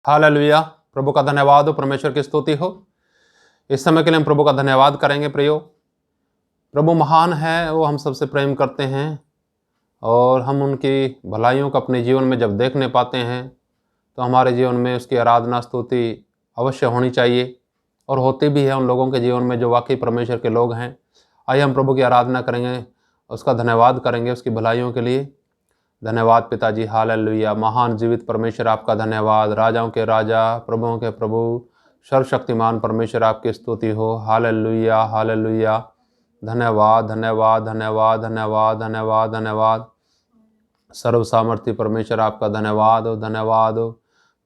Hallelujah. प्रभु का धन्यवाद हो, परमेश्वर की स्तुति हो। इस समय के लिए हम प्रभु का धन्यवाद करेंगे। प्रियो, प्रभु महान है, वो हम सबसे प्रेम करते हैं और हम उनकी भलाइयों को अपने जीवन में जब देखने पाते हैं तो हमारे जीवन में उसकी आराधना स्तुति अवश्य होनी चाहिए और होती भी है उन लोगों के जीवन में जो वाकई परमेश्वर के लोग हैं। आइए हम प्रभु की आराधना करेंगे, उसका धन्यवाद करेंगे उसकी भलाइयों के लिए। धन्यवाद पिताजी, हालेलुया। महान जीवित परमेश्वर आपका धन्यवाद, राजाओं के राजा, प्रभुओं के प्रभु, सर्वशक्तिमान परमेश्वर आपकी स्तुति हो। Hallelujah, hallelujah. धन्यवाद, धन्यवाद, धन्यवाद, धन्यवाद, धन्यवाद, धन्यवाद। सर्व सामर्थ्य परमेश्वर आपका धन्यवाद हो, धन्यवाद हो।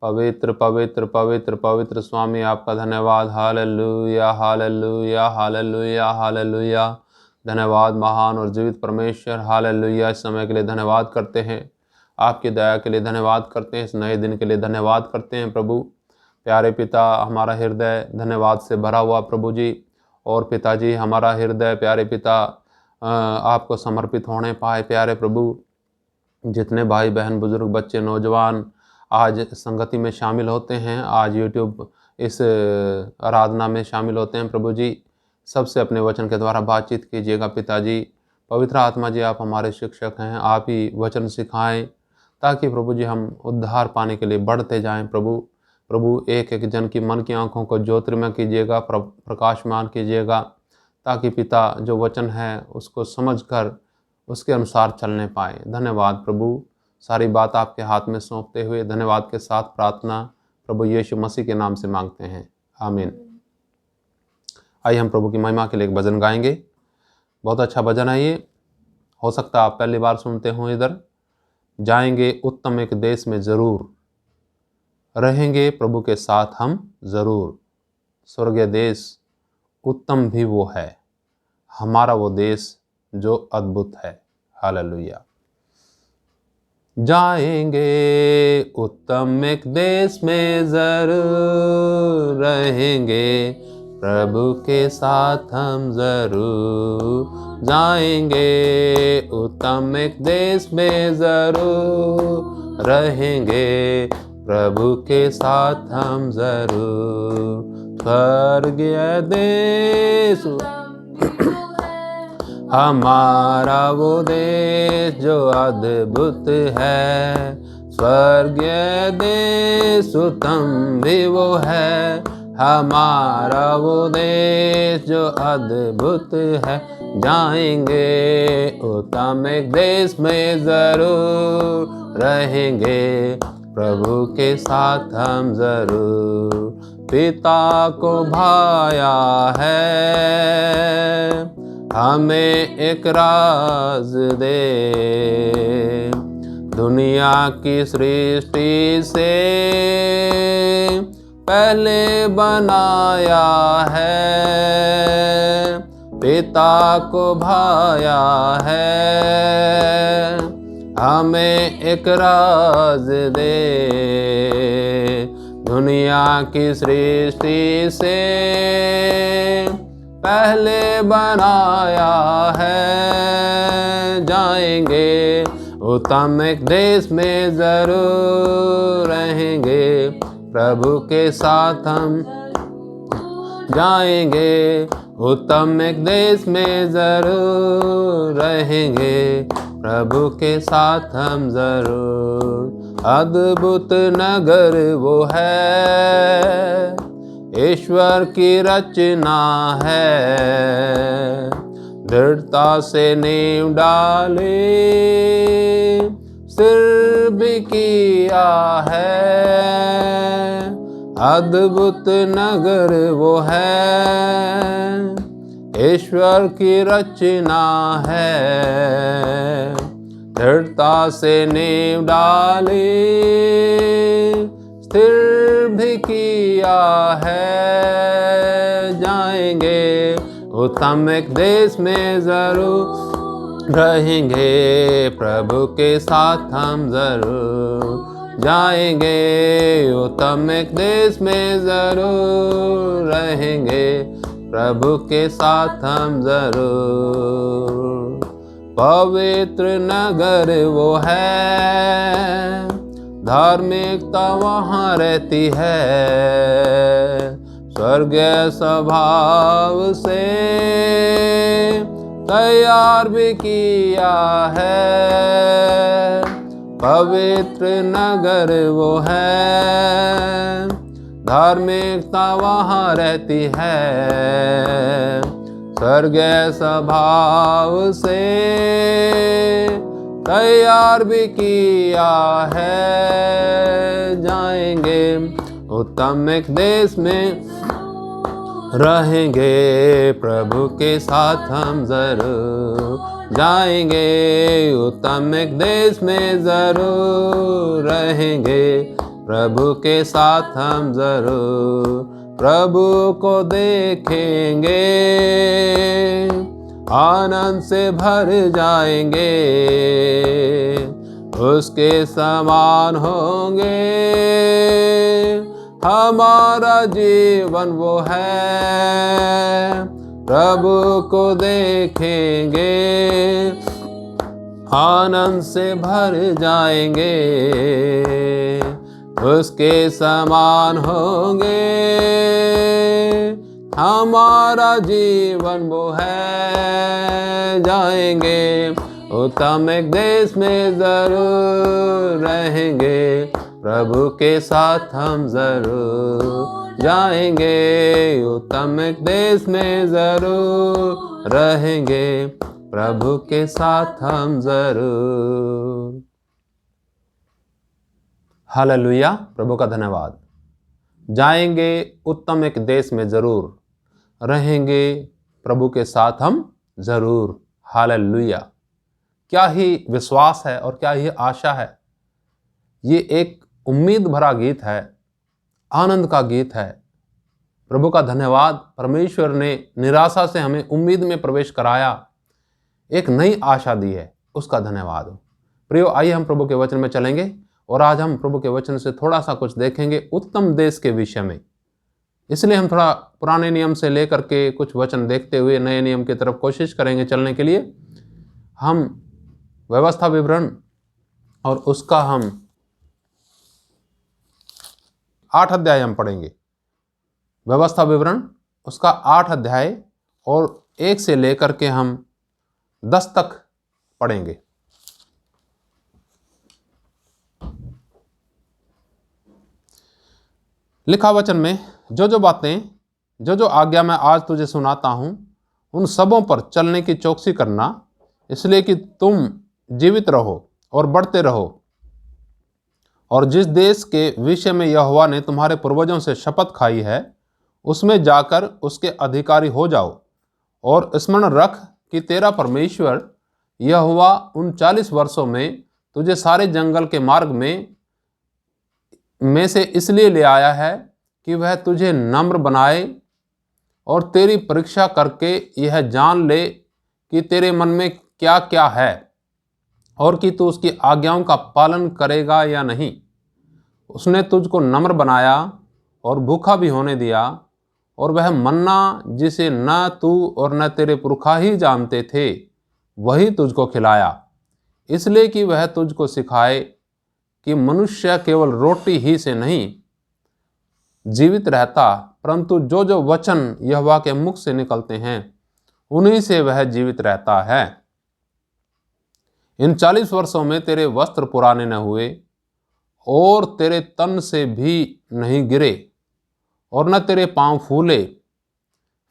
पवित्र पवित्र पवित्र पवित्र स्वामी आपका धन्यवाद। Hallelujah, hallelujah, hallelujah, hallelujah. धन्यवाद महान और जीवित परमेश्वर, हालेलुया। इस समय के लिए धन्यवाद करते हैं, आपकी दया के लिए धन्यवाद करते हैं, इस नए दिन के लिए धन्यवाद करते हैं प्रभु। प्यारे पिता, हमारा हृदय धन्यवाद से भरा हुआ प्रभु जी। और पिताजी, हमारा हृदय प्यारे पिता आपको समर्पित होने पाए। प्यारे प्रभु, जितने भाई बहन बुजुर्ग बच्चे नौजवान आज संगति में शामिल होते हैं, आज यूट्यूब इस आराधना में शामिल होते हैं, प्रभु जी सबसे अपने वचन के द्वारा बातचीत कीजिएगा। पिताजी, पवित्र आत्मा जी आप हमारे शिक्षक हैं, आप ही वचन सिखाएं ताकि प्रभु जी हम उद्धार पाने के लिए बढ़ते जाएं। प्रभु एक एक जन की मन की आंखों को ज्योतिर्मय कीजिएगा, प्रकाशमान कीजिएगा, ताकि पिता जो वचन है उसको समझकर उसके अनुसार चलने पाए। धन्यवाद प्रभु, सारी बात आपके हाथ में सौंपते हुए धन्यवाद के साथ प्रार्थना प्रभु यीशु मसीह के नाम से मांगते हैं, आमीन। आइए हम प्रभु की महिमा के लिए एक भजन गाएंगे। बहुत अच्छा भजन है ये, हो सकता है आप पहली बार सुनते हो। इधर जाएंगे उत्तम एक देश में ज़रूर, रहेंगे प्रभु के साथ हम ज़रूर। स्वर्गीय देश उत्तम भी वो है, हमारा वो देश जो अद्भुत है। हालेलुया। जाएंगे उत्तम एक देश में ज़रूर, रहेंगे प्रभु के साथ हम ज़रूर। जाएंगे उत्तम एक देश में ज़रूर, रहेंगे प्रभु के साथ हम ज़रूर। स्वर्गीय देश हमारा वो देश जो अद्भुत है। स्वर्गीय देश उत्तम भी वो है, हमारा वो देश जो अद्भुत है। जाएंगे उत्तम एक देश में ज़रूर, रहेंगे प्रभु के साथ हम ज़रूर। पिता को भाया है हमें एक राज दे, दुनिया की सृष्टि से पहले बनाया है। पिता को भाया है हमें एक राज दे, दुनिया की सृष्टि से पहले बनाया है। जाएंगे उत्तम एक देश में ज़रूर, रहेंगे प्रभु के साथ हम। जाएंगे उत्तम एक देश में ज़रूर, रहेंगे प्रभु के साथ हम ज़रूर। अद्भुत नगर वो है, ईश्वर की रचना है। दृढ़ता से नींव डाले, सिर भी किया है। अद्भुत नगर वो है, ईश्वर की रचना है। दृढ़ता से नींव डाले, स्थिर भी किया है। जाएंगे उत्तम एक देश में ज़रूर, रहेंगे प्रभु के साथ हम ज़रूर। जाएंगे उत्तम एक देश में ज़रूर, रहेंगे प्रभु के साथ हम ज़रूर। पवित्र नगर वो है, धार्मिकता वहाँ रहती है, स्वर्गीय स्वभाव से तैयार भी किया है, पवित्र नगर वो है। धार्मिकता वहाँ रहती है, स्वर्गीय स्वभाव से तैयार भी किया है। जाएंगे उत्तम एक देश में, रहेंगे प्रभु के साथ हम जरूर। जाएंगे उत्तम एक देश में जरूर, रहेंगे प्रभु के साथ हम जरूर। प्रभु को देखेंगे, आनंद से भर जाएंगे, उसके समान होंगे। हमारा जीवन वो है, प्रभु को देखेंगे, आनंद से भर जाएंगे, उसके समान होंगे। हमारा जीवन वो है। जाएंगे उत्तम एक देश में जरूर, रहेंगे प्रभु के साथ हम जरूर। जाएंगे उत्तम एक देश में जरूर, रहेंगे प्रभु के साथ हम जरूर। हालेलुया, प्रभु का धन्यवाद। जाएंगे उत्तम एक देश में जरूर, रहेंगे प्रभु के साथ हम जरूर। हालेलुया। क्या ही विश्वास है और क्या ही आशा है। ये एक उम्मीद भरा गीत है, आनंद का गीत है। प्रभु का धन्यवाद, परमेश्वर ने निराशा से हमें उम्मीद में प्रवेश कराया, एक नई आशा दी है, उसका धन्यवाद हो। प्रियो, आइए हम प्रभु के वचन में चलेंगे और आज हम प्रभु के वचन से थोड़ा सा कुछ देखेंगे उत्तम देश के विषय में। इसलिए हम थोड़ा पुराने नियम से लेकर के कुछ वचन देखते हुए नए नियम की तरफ कोशिश करेंगे चलने के लिए। हम व्यवस्था विवरण और उसका हम 8 अध्याय हम पढ़ेंगे। व्यवस्था विवरण उसका 8 अध्याय और 1 से लेकर के हम 10 तक पढ़ेंगे। लिखा वचन में, जो जो बातें, जो जो आज्ञा मैं आज तुझे सुनाता हूं, उन सबों पर चलने की चौकसी करना, इसलिए कि तुम जीवित रहो और बढ़ते रहो, और जिस देश के विषय में यहोवा ने तुम्हारे पूर्वजों से शपथ खाई है, उसमें जाकर उसके अधिकारी हो जाओ। और स्मरण रख कि तेरा परमेश्वर यहोवा उन 40 वर्षों में तुझे सारे जंगल के मार्ग में से इसलिए ले आया है कि वह तुझे नम्र बनाए और तेरी परीक्षा करके यह जान ले कि तेरे मन में क्या क्या है, और कि तू उसकी आज्ञाओं का पालन करेगा या नहीं। उसने तुझको नम्र बनाया और भूखा भी होने दिया, और वह मन्ना जिसे न तू और न तेरे पुरखा ही जानते थे, वही तुझको खिलाया, इसलिए कि वह तुझको सिखाए कि मनुष्य केवल रोटी ही से नहीं जीवित रहता, परंतु जो जो वचन यहोवा के मुख से निकलते हैं उन्हीं से वह जीवित रहता है। इन 40 वर्षों में तेरे वस्त्र पुराने न हुए और तेरे तन से भी नहीं गिरे और न तेरे पांव फूले।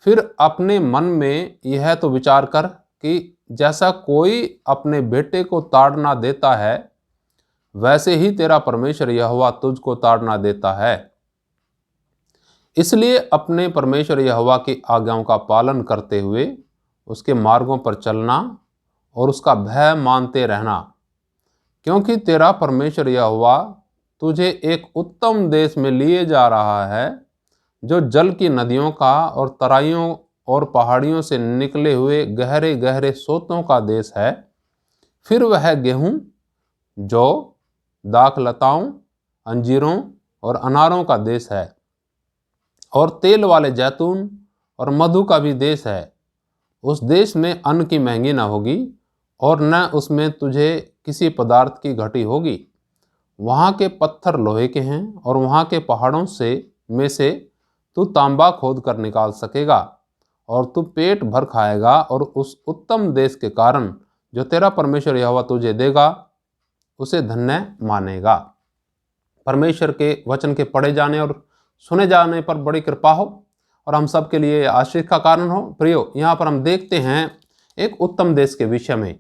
फिर अपने मन में यह तो विचार कर कि जैसा कोई अपने बेटे को ताड़ना देता है, वैसे ही तेरा परमेश्वर यहोवा तुझको ताड़ना देता है। इसलिए अपने परमेश्वर यहोवा की आज्ञाओं का पालन करते हुए उसके मार्गों पर चलना और उसका भय मानते रहना, क्योंकि तेरा परमेश्वर यहोवा तुझे एक उत्तम देश में लिए जा रहा है, जो जल की नदियों का और तराइयों और पहाड़ियों से निकले हुए गहरे गहरे सोतों का देश है। फिर वह गेहूं, जौ, दाखलताओं, अंजीरों और अनारों का देश है, और तेल वाले जैतून और मधु का भी देश है। उस देश में अन्न की महंगी न होगी और न उसमें तुझे किसी पदार्थ की घटी होगी, वहाँ के पत्थर लोहे के हैं और वहाँ के पहाड़ों में से तू तांबा खोद कर निकाल सकेगा, और तू पेट भर खाएगा और उस उत्तम देश के कारण जो तेरा परमेश्वर यहोवा तुझे देगा उसे धन्य मानेगा। परमेश्वर के वचन के पढ़े जाने और सुने जाने पर बड़ी कृपा हो और हम सब के लिए आशीष का कारण हो। प्रियो, यहाँ पर हम देखते हैं एक उत्तम देश के विषय में।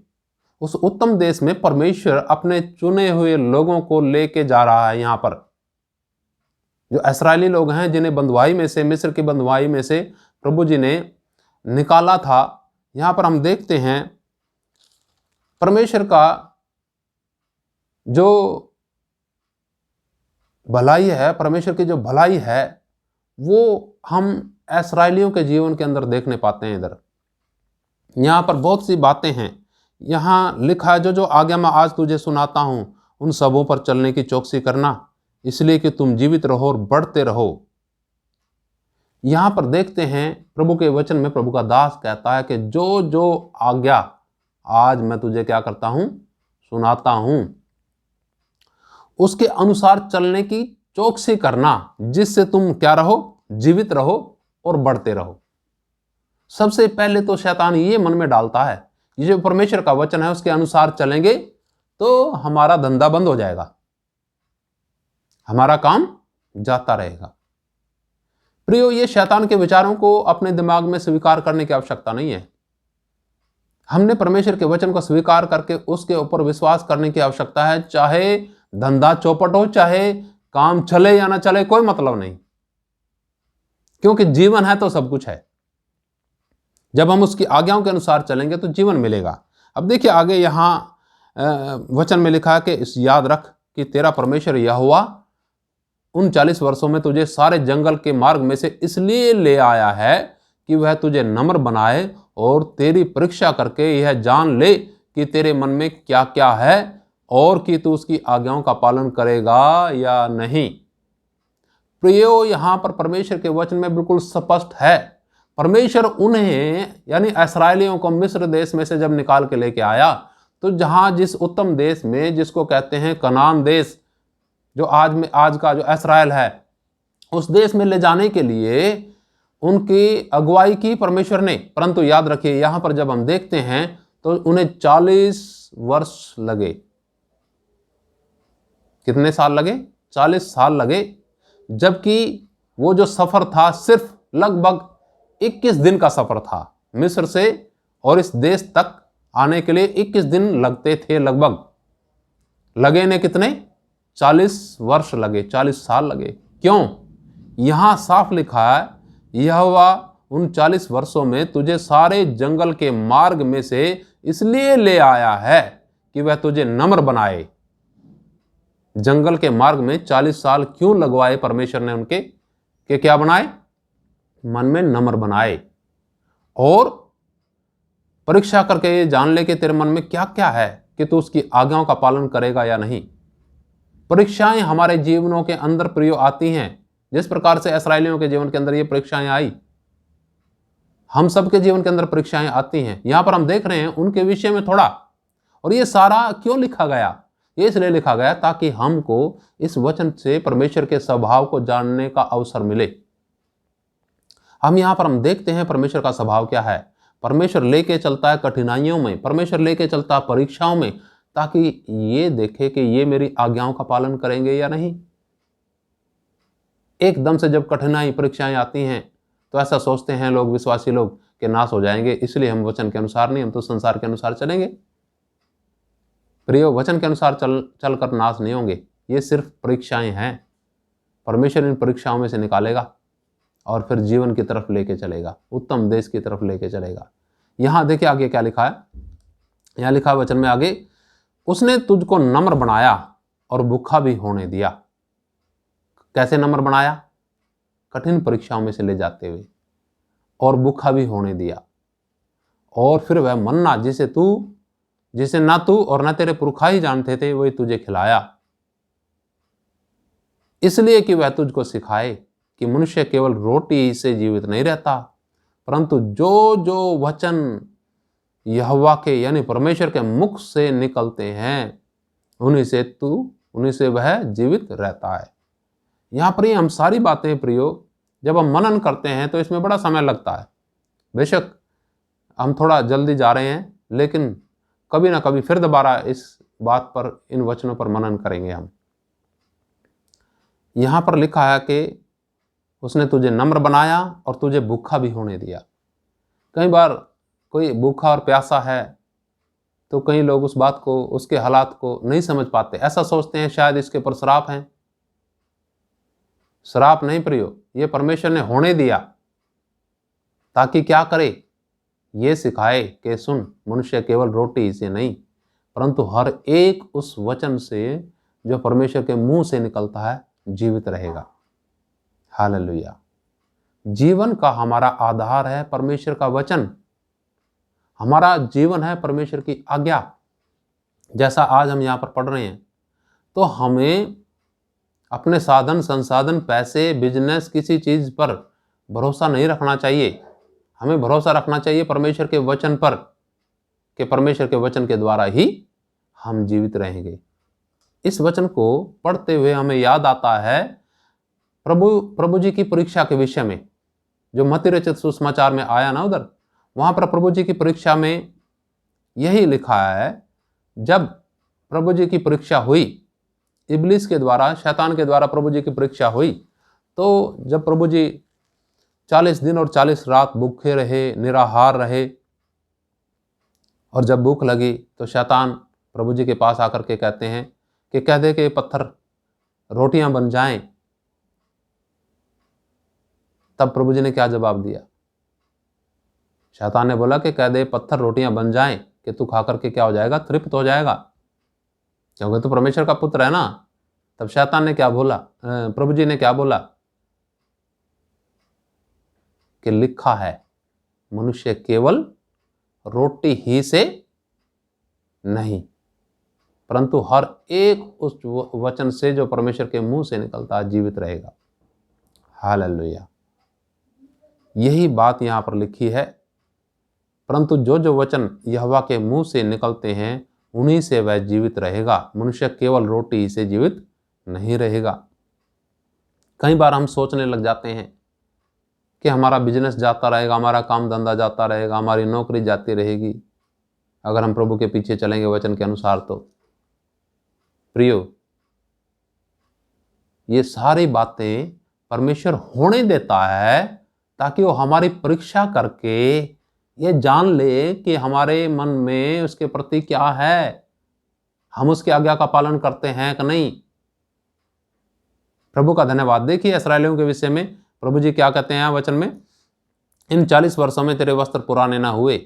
उस उत्तम देश में परमेश्वर अपने चुने हुए लोगों को लेके जा रहा है। यहाँ पर जो इस्राएली लोग हैं, जिन्हें बंधुआई में से, मिस्र की बंधुआई में से प्रभु जी ने निकाला था, यहाँ पर हम देखते हैं परमेश्वर का जो भलाई है, परमेश्वर की जो भलाई है वो हम इस्राएलियों के जीवन के अंदर देखने पाते हैं। इधर यहाँ पर बहुत सी बातें हैं। यहाँ लिखा है, जो जो आज्ञा मैं आज तुझे सुनाता हूँ उन सबों पर चलने की चौकसी करना, इसलिए कि तुम जीवित रहो और बढ़ते रहो। यहाँ पर देखते हैं प्रभु के वचन में प्रभु का दास कहता है कि जो जो आज्ञा आज मैं तुझे क्या करता हूँ, सुनाता हूँ, उसके अनुसार चलने की चौकसी करना, जिससे तुम क्या रहो, जीवित रहो और बढ़ते रहो। सबसे पहले तो शैतान ये मन में डालता है, ये जो परमेश्वर का वचन है उसके अनुसार चलेंगे तो हमारा धंधा बंद हो जाएगा, हमारा काम जाता रहेगा। प्रियो, ये शैतान के विचारों को अपने दिमाग में स्वीकार करने की आवश्यकता नहीं है। हमने परमेश्वर के वचन को स्वीकार करके उसके ऊपर विश्वास करने की आवश्यकता है। चाहे धंधा चौपट हो, चाहे काम चले या ना चले, कोई मतलब नहीं, क्योंकि जीवन है तो सब कुछ है। जब हम उसकी आज्ञाओं के अनुसार चलेंगे तो जीवन मिलेगा। अब देखिए आगे यहां वचन में लिखा है कि इस याद रख कि तेरा परमेश्वर यहोवा उन 40 वर्षों में तुझे सारे जंगल के मार्ग में से इसलिए ले आया है कि वह तुझे नम्र बनाए और तेरी परीक्षा करके यह जान ले कि तेरे मन में क्या क्या है और कि तू उसकी आज्ञाओं का पालन करेगा या नहीं। प्रियो, यहां पर परमेश्वर के वचन में बिल्कुल स्पष्ट है। परमेश्वर उन्हें यानी इस्राएलियों को मिस्र देश में से जब निकाल के लेके आया, तो जहां जिस उत्तम देश में, जिसको कहते हैं कनान देश, जो आज का जो इस्राएल है, उस देश में ले जाने के लिए उनकी अगुवाई की परमेश्वर ने। परंतु याद रखिए, यहां पर जब हम देखते हैं तो उन्हें 40 वर्ष लगे। कितने साल लगे? 40 साल लगे, जबकि वो जो सफर था सिर्फ लगभग 21 दिन का सफर था। मिस्र से और इस देश तक आने के लिए 21 दिन लगते थे लगभग। लगे ने कितने? 40 वर्ष लगे, 40 साल लगे। क्यों? यहां साफ लिखा है, यहोवा उन 40 वर्षों में तुझे सारे जंगल के मार्ग में से इसलिए ले आया है कि वह तुझे नम्र बनाए। जंगल के मार्ग में 40 साल क्यों लगवाए परमेश्वर ने उनके? कि क्या बनाए? मन में नम्र बनाए और परीक्षा करके ये जान ले कि तेरे मन में क्या क्या है, कि तू उसकी आज्ञाओं का पालन करेगा या नहीं। परीक्षाएं हमारे जीवनों के अंदर प्रियो आती हैं, जिस प्रकार से इस्राएलियों के जीवन के अंदर ये परीक्षाएं आई, हम सबके जीवन के अंदर परीक्षाएं आती हैं। यहां पर हम देख रहे हैं उनके विषय में थोड़ा। और ये सारा क्यों लिखा गया? ये इसलिए लिखा गया ताकि हमको इस वचन से परमेश्वर के स्वभाव को जानने का अवसर मिले। हम यहां पर हम देखते हैं परमेश्वर का स्वभाव क्या है। परमेश्वर लेके चलता है कठिनाइयों में, परमेश्वर लेके चलता है परीक्षाओं में, ताकि ये देखे कि ये मेरी आज्ञाओं का पालन करेंगे या नहीं। एकदम से जब कठिनाई परीक्षाएं आती हैं तो ऐसा सोचते हैं लोग, विश्वासी लोग, कि नाश हो जाएंगे, इसलिए हम वचन के अनुसार नहीं, हम तो संसार के अनुसार चलेंगे। प्रियो, वचन के अनुसार चल कर नाश नहीं होंगे। ये सिर्फ परीक्षाएं हैं। परमेश्वर इन परीक्षाओं में से निकालेगा और फिर जीवन की तरफ लेके चलेगा, उत्तम देश की तरफ लेके चलेगा। यहां देखिए आगे क्या लिखा है। यहां लिखा है वचन में आगे, उसने तुझको नम्र बनाया और भूखा भी होने दिया। कैसे नम्र बनाया? कठिन परीक्षाओं में से ले जाते हुए, और भूखा भी होने दिया। और फिर वह मन्ना जिसे ना तू और ना तेरे पुरखा ही जानते थे, वही तुझे खिलाया, इसलिए कि वह तुझको सिखाए कि मनुष्य केवल रोटी से जीवित नहीं रहता, परंतु जो जो वचन यहोवा के यानी परमेश्वर के मुख से निकलते हैं उन्हीं से तू उन्हीं से वह जीवित रहता है। यहाँ पर ही हम सारी बातें प्रियो जब हम मनन करते हैं तो इसमें बड़ा समय लगता है। बेशक हम थोड़ा जल्दी जा रहे हैं, लेकिन कभी ना कभी फिर दोबारा इस बात पर, इन वचनों पर मनन करेंगे हम। यहाँ पर लिखा है कि उसने तुझे नम्र बनाया और तुझे भूखा भी होने दिया। कई बार कोई भूखा और प्यासा है तो कई लोग उस बात को, उसके हालात को नहीं समझ पाते, ऐसा सोचते हैं शायद इसके पर श्राप है। श्राप नहीं प्रियो, ये परमेश्वर ने होने दिया ताकि क्या करे, ये सिखाए कि सुन, मनुष्य केवल रोटी से नहीं परंतु हर एक उस वचन से जो परमेश्वर के मुंह से निकलता है जीवित रहेगा। हालेलुया। जीवन का हमारा आधार है परमेश्वर का वचन, हमारा जीवन है परमेश्वर की आज्ञा। जैसा आज हम यहाँ पर पढ़ रहे हैं, तो हमें अपने साधन संसाधन, पैसे, बिजनेस, किसी चीज पर भरोसा नहीं रखना चाहिए। हमें भरोसा रखना चाहिए परमेश्वर के वचन पर, कि परमेश्वर के वचन के द्वारा ही हम जीवित रहेंगे। इस वचन को पढ़ते हुए हमें याद आता है प्रभु जी की परीक्षा के विषय में, जो मत्ती रचित सुसमाचार में आया ना, उधर वहां पर प्रभु जी की परीक्षा में यही लिखा है। जब प्रभु जी की परीक्षा हुई, इब्लिस के द्वारा, शैतान के द्वारा प्रभु जी की परीक्षा हुई, तो जब प्रभु जी 40 दिन और 40 रात भूखे रहे, निराहार रहे, और जब भूख लगी तो शैतान प्रभु जी के पास आकर के कहते हैं कि कह दे कि पत्थर रोटियां बन जाएं। तब प्रभु जी ने क्या जवाब दिया? शैतान ने बोला कि कह दे पत्थर रोटियां बन जाएं कि तू खा करके क्या हो जाएगा? तृप्त हो जाएगा, क्योंकि तू परमेश्वर का पुत्र है ना। तब शैतान ने क्या बोला? प्रभु जी ने क्या बोला कि लिखा है, मनुष्य केवल रोटी ही से नहीं परंतु हर एक उस वचन से जो परमेश्वर के मुंह से निकलता है जीवित रहेगा। हालेलुया। यही बात यहां पर लिखी है। परंतु जो जो वचन यहोवा के मुंह से निकलते हैं उन्हीं से वह जीवित रहेगा। मनुष्य केवल रोटी ही से जीवित नहीं रहेगा। कई बार हम सोचने लग जाते हैं कि हमारा बिजनेस जाता रहेगा, हमारा काम धंधा जाता रहेगा, हमारी नौकरी जाती रहेगी, अगर हम प्रभु के पीछे चलेंगे वचन के अनुसार। तो प्रियो, ये सारी बातें परमेश्वर होने देता है ताकि वो हमारी परीक्षा करके ये जान ले कि हमारे मन में उसके प्रति क्या है, हम उसकी आज्ञा का पालन करते हैं कि नहीं। प्रभु का धन्यवाद। देखिए इस्राएलियों के विषय में प्रभु जी क्या कहते हैं वचन में, इन 40 वर्षों में तेरे वस्त्र पुराने ना हुए।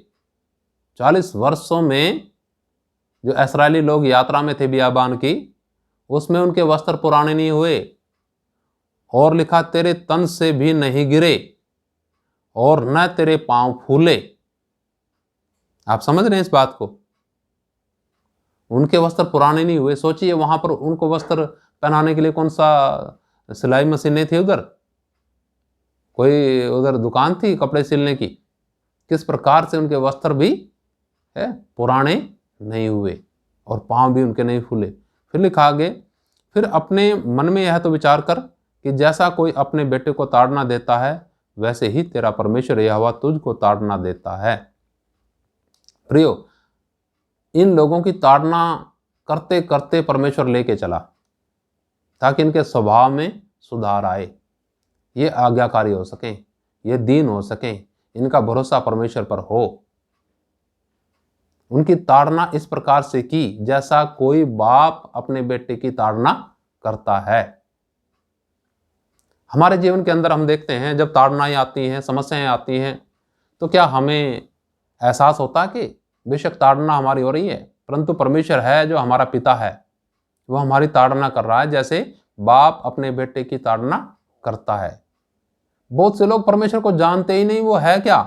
40 वर्षों में जो इस्राएली लोग यात्रा में थे बियाबान की, उसमें उनके वस्त्र पुराने नहीं हुए। और लिखा, तेरे तन से भी नहीं गिरे और न तेरे पांव फूले। आप समझ रहे हैं इस बात को? उनके वस्त्र पुराने नहीं हुए। सोचिए वहां पर उनको वस्त्र पहनाने के लिए कौन सा सिलाई मशीनें थी उधर? कोई उधर दुकान थी कपड़े सिलने की? किस प्रकार से उनके वस्त्र भी है पुराने नहीं हुए और पांव भी उनके नहीं फूले। फिर लिखा आगे, फिर अपने मन में यह तो विचार कर कि जैसा कोई अपने बेटे को ताड़ना देता है वैसे ही तेरा परमेश्वर यहोवा तुझको ताड़ना देता है। प्रियो, इन लोगों की ताड़ना करते करते परमेश्वर लेके चला ताकि इनके स्वभाव में सुधार आए, ये आज्ञाकारी हो सकें, ये दीन हो सकें, इनका भरोसा परमेश्वर पर हो। उनकी ताड़ना इस प्रकार से की जैसा कोई बाप अपने बेटे की ताड़ना करता है। हमारे जीवन के अंदर हम देखते हैं जब ताड़नाएं आती हैं, समस्याएं आती हैं, तो क्या हमें एहसास होता है कि बेशक ताड़ना हमारी हो रही है, परंतु परमेश्वर है जो हमारा पिता है, वो हमारी ताड़ना कर रहा है जैसे बाप अपने बेटे की ताड़ना करता है। बहुत से लोग परमेश्वर को जानते ही नहीं वो है क्या।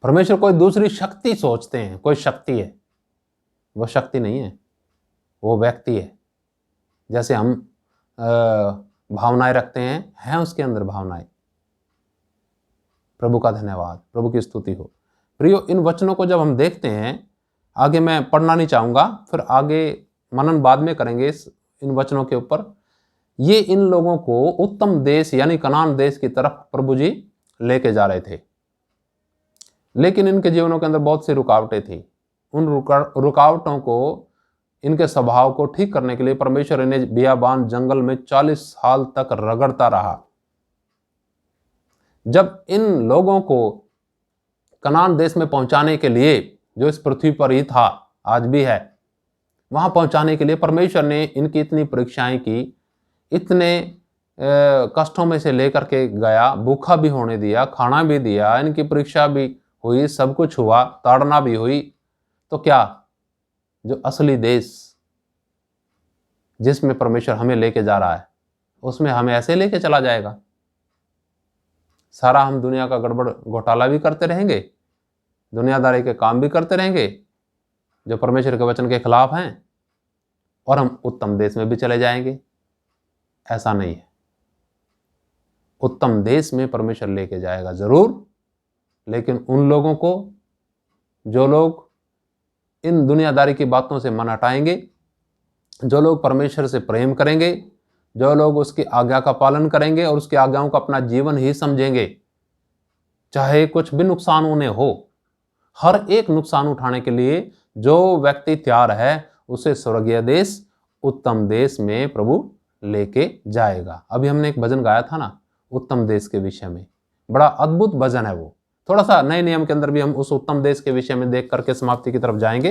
परमेश्वर कोई दूसरी शक्ति सोचते हैं, कोई शक्ति है। वो शक्ति नहीं है, वो व्यक्ति है। जैसे हम भावनाएं रखते हैं उसके अंदर भावनाएं। प्रभु का धन्यवाद, प्रभु की स्तुति हो। प्रियो, इन वचनों को जब हम देखते हैं, आगे मैं पढ़ना नहीं चाहूंगा, फिर आगे मनन बाद में करेंगे इन वचनों के ऊपर। ये इन लोगों को उत्तम देश यानी कनान देश की तरफ प्रभु जी लेके जा रहे थे, लेकिन इनके जीवनों के अंदर बहुत सी रुकावटें थी। उन रुकावटों को, इनके स्वभाव को ठीक करने के लिए परमेश्वर इन्हें बियाबान जंगल में 40 साल तक रगड़ता रहा। जब इन लोगों को कनान देश में पहुंचाने के लिए, जो इस पृथ्वी पर ही था, आज भी है, वहां पहुंचाने के लिए परमेश्वर ने इनकी इतनी परीक्षाएं की, इतने कष्टों में से लेकर के गया, भूखा भी होने दिया, खाना भी दिया, इनकी परीक्षा भी हुई, सब कुछ हुआ, ताड़ना भी हुई। तो क्या जो असली देश जिसमें परमेश्वर हमें लेके जा रहा है, उसमें हमें ऐसे लेके चला जाएगा? सारा हम दुनिया का गड़बड़ घोटाला भी करते रहेंगे, दुनियादारी के काम भी करते रहेंगे जो परमेश्वर के वचन के खिलाफ हैं, और हम उत्तम देश में भी चले जाएंगे? ऐसा नहीं है। उत्तम देश में परमेश्वर लेके जाएगा जरूर, लेकिन उन लोगों को जो लोग इन दुनियादारी की बातों से मन हटाएंगे, जो लोग परमेश्वर से प्रेम करेंगे, जो लोग उसकी आज्ञा का पालन करेंगे और उसकी आज्ञाओं को अपना जीवन ही समझेंगे, चाहे कुछ भी नुकसान उन्हें हो, हर एक नुकसान उठाने के लिए जो व्यक्ति तैयार है, उसे स्वर्गीय देश, उत्तम देश में प्रभु लेके जाएगा। अभी हमने एक भजन गाया था ना उत्तम देश के विषय में, बड़ा अद्भुत भजन है वो। थोड़ा सा नए नियम के अंदर भी हम उस उत्तम देश के विषय में देख करके समाप्ति की तरफ जाएंगे।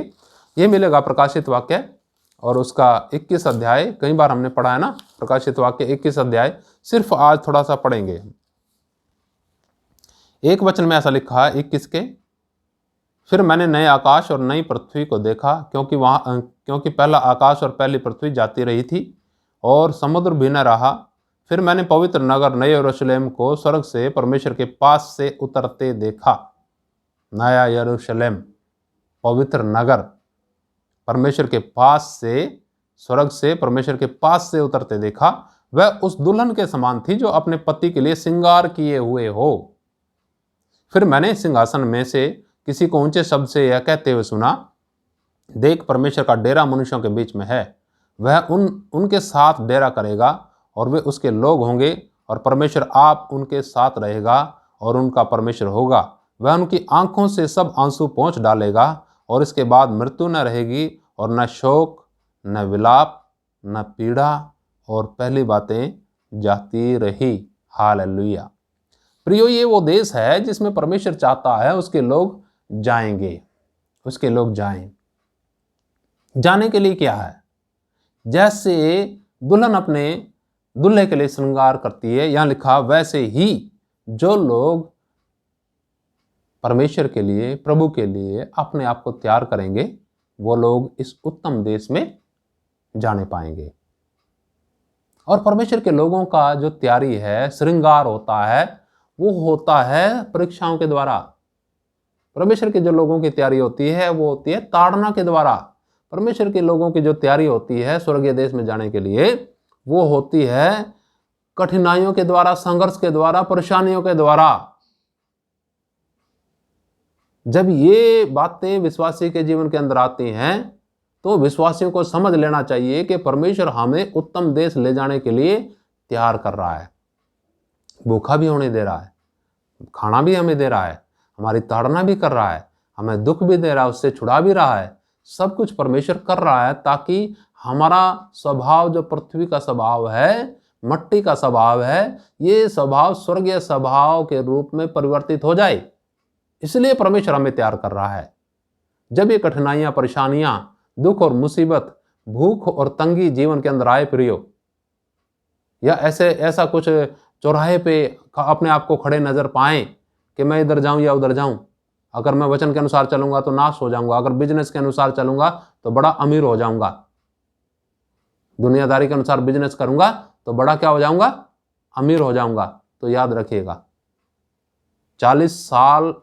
ये मिलेगा प्रकाशित वाक्य और उसका 21 अध्याय। कई बार हमने पढ़ा है ना प्रकाशित वाक्य 21 अध्याय, सिर्फ आज थोड़ा सा पढ़ेंगे। एक वचन में ऐसा लिखा है 21 के, फिर मैंने नए आकाश और नई पृथ्वी को देखा, क्योंकि पहला आकाश और पहली पृथ्वी जाती रही थी और समुद्र भी न रहा। फिर मैंने पवित्र नगर नए यरूशलेम को स्वर्ग से परमेश्वर के पास से उतरते देखा। नया यरूशलेम, पवित्र नगर, परमेश्वर के पास से, स्वर्ग से परमेश्वर के पास से उतरते देखा। वह उस दुल्हन के समान थी जो अपने पति के लिए श्रृंगार किए हुए हो। फिर मैंने सिंहासन में से किसी को ऊंचे शब्द से यह कहते हुए सुना, देख परमेश्वर का डेरा मनुष्यों के बीच में है। वह उनके साथ डेरा करेगा और वे उसके लोग होंगे, और परमेश्वर आप उनके साथ रहेगा और उनका परमेश्वर होगा। वह उनकी आंखों से सब आंसू पोंछ डालेगा, और इसके बाद मृत्यु न रहेगी, और न शोक, न विलाप, न पीड़ा, और पहली बातें जाती रही। हालेलुया। प्रियो, ये वो देश है जिसमें परमेश्वर चाहता है उसके लोग जाएंगे, उसके लोग जाएं। जाने के लिए क्या है? जैसे दुल्हन अपने दूल्हे के लिए श्रृंगार करती है, यहां लिखा, वैसे ही जो लोग परमेश्वर के लिए, प्रभु के लिए अपने आप को तैयार करेंगे, वो लोग इस उत्तम देश में जाने पाएंगे। और परमेश्वर के लोगों का जो तैयारी है, श्रृंगार होता है, वो होता है परीक्षाओं के द्वारा। परमेश्वर के जो लोगों की तैयारी होती है वो होती है ताड़ना के द्वारा। परमेश्वर के लोगों की जो तैयारी होती है स्वर्गीय देश में जाने के लिए, वो होती है कठिनाइयों के द्वारा, संघर्ष के द्वारा, परेशानियों के द्वारा। जब ये बातें विश्वासी के जीवन के अंदर आती हैं, तो विश्वासियों को समझ लेना चाहिए कि परमेश्वर हमें उत्तम देश ले जाने के लिए तैयार कर रहा है। भूखा भी होने दे रहा है, खाना भी हमें दे रहा है, हमारी ताड़ना भी कर रहा है, हमें दुख भी दे रहा है, उससे छुड़ा भी रहा है। सब कुछ परमेश्वर कर रहा है ताकि हमारा स्वभाव, जो पृथ्वी का स्वभाव है, मट्टी का स्वभाव है, ये स्वभाव स्वर्गीय स्वभाव के रूप में परिवर्तित हो जाए। इसलिए परमेश्वर हमें तैयार कर रहा है। जब ये कठिनाइयां, परेशानियां, दुख और मुसीबत, भूख और तंगी जीवन के अंदर आए प्रियो, या ऐसा कुछ चौराहे पे अपने आप को खड़े नजर पाएं कि मैं इधर जाऊं या उधर जाऊं, अगर मैं वचन के अनुसार चलूंगा तो नाश हो जाऊंगा, अगर बिजनेस के अनुसार चलूंगा तो बड़ा अमीर हो जाऊंगा, दुनियादारी के अनुसार बिजनेस करूंगा तो बड़ा क्या हो जाऊंगा, अमीर हो जाऊंगा, तो याद रखिएगा 40 साल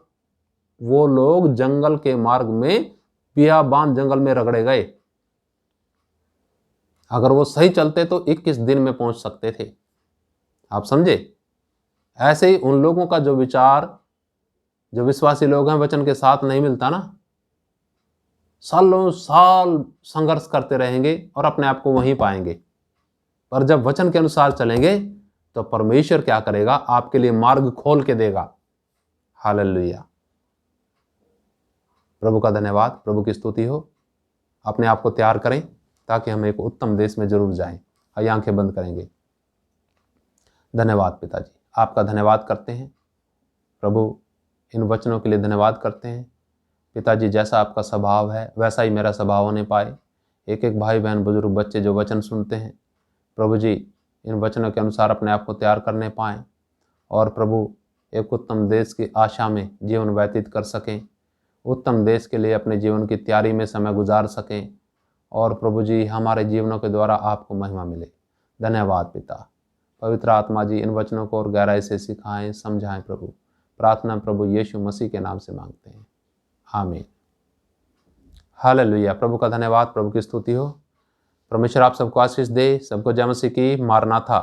वो लोग जंगल के मार्ग में, बियाबान जंगल में रगड़े गए। अगर वो सही चलते तो 21 दिन में पहुंच सकते थे। आप समझे? ऐसे ही उन लोगों का जो विचार, जो विश्वासी लोग हैं, वचन के साथ नहीं मिलता ना, सालों साल संघर्ष करते रहेंगे और अपने आप को वहीं पाएंगे। पर जब वचन के अनुसार चलेंगे तो परमेश्वर क्या करेगा, आपके लिए मार्ग खोल के देगा। हालेलुया। प्रभु का धन्यवाद, प्रभु की स्तुति हो। अपने आप को तैयार करें ताकि हम एक उत्तम देश में जरूर जाएं। आइए आंखें बंद करेंगे। धन्यवाद पिताजी, आपका धन्यवाद करते हैं प्रभु, इन वचनों के लिए धन्यवाद करते हैं पिताजी। जैसा आपका स्वभाव है वैसा ही मेरा स्वभाव होने पाए। एक एक भाई बहन बुजुर्ग बच्चे जो वचन सुनते हैं प्रभु जी, इन वचनों के अनुसार अपने आप को तैयार करने पाएँ और प्रभु एक उत्तम देश की आशा में जीवन व्यतीत कर सकें, उत्तम देश के लिए अपने जीवन की तैयारी में समय गुजार सकें और प्रभु जी हमारे जीवनों के द्वारा आपको महिमा मिले। धन्यवाद पिता। पवित्र आत्मा जी इन वचनों को और गहराई से सिखाएं, समझाएं प्रभु। प्रार्थना प्रभु यीशु मसीह के नाम से मांगते हैं, आमीन। हालेलुया। प्रभु का धन्यवाद, प्रभु की स्तुति हो। परमेश्वर आप सबको आशीष दे। सबको जय मसीह की। मारनाथा।